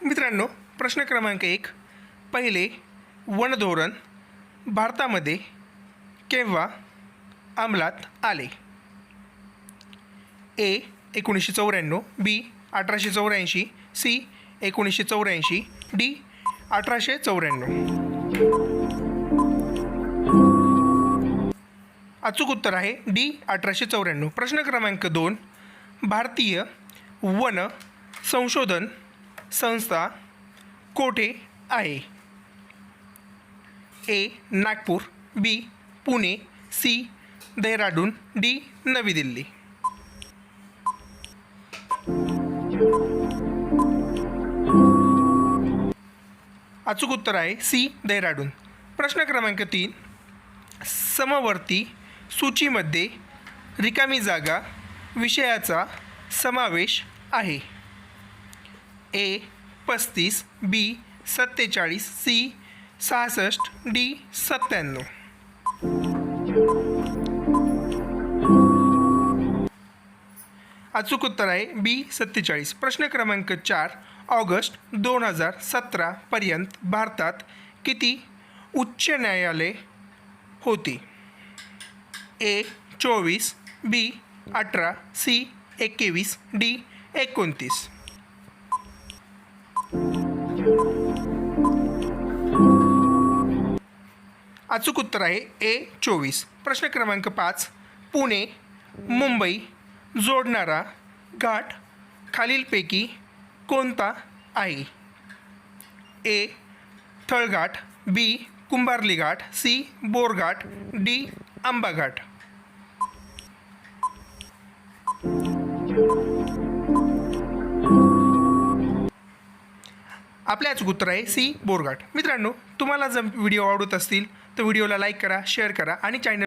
मित्रांनो, प्रश्न क्रमांक 1. पहिले वन धोरण भारतामध्ये केव्हा अंमलात आले? ए 1994, बी 1884, सी 1984, डी 1894. अचूक उत्तर आहे डी 1894. प्रश्न क्रमांक 2. भारतीय वन संशोधन संस्था कोठे आहे? ए नागपूर, बी पुणे, सी देहरादून, डी नवी दिल्ली. अचूक उत्तर आहे सी देहरादून. प्रश्न क्रमांक 3. समवर्ती सूचीमध्ये रिकामी जागा विषयाचा समावेश आहे. ए 35, बी 47, सी 66, डी 97. अचूक उत्तर आहे बी 47. प्रश्न क्रमांक 4. ऑगस्ट 2017 पर्यंत भारतात किती उच्च न्यायालये होती? ए 24, बी 18, सी 21, डी 29. अचूक उत्तर आहे ए 24. प्रश्न क्रमांक 5. पुणे मुंबई जोडणारा घाट खालीलपैकी कोणता आहे? ए थळघाट, बी कुंभार्ली घाट, सी बोरघाट, डी आंबा घाट. आपले अचूक उत्तर आहे सी बोरघाट. मित्रांनो, तुम्हाला जर व्हिडिओ आवडत असतील तर व्हिडिओला लाईक करा, शेअर करा आणि चॅनल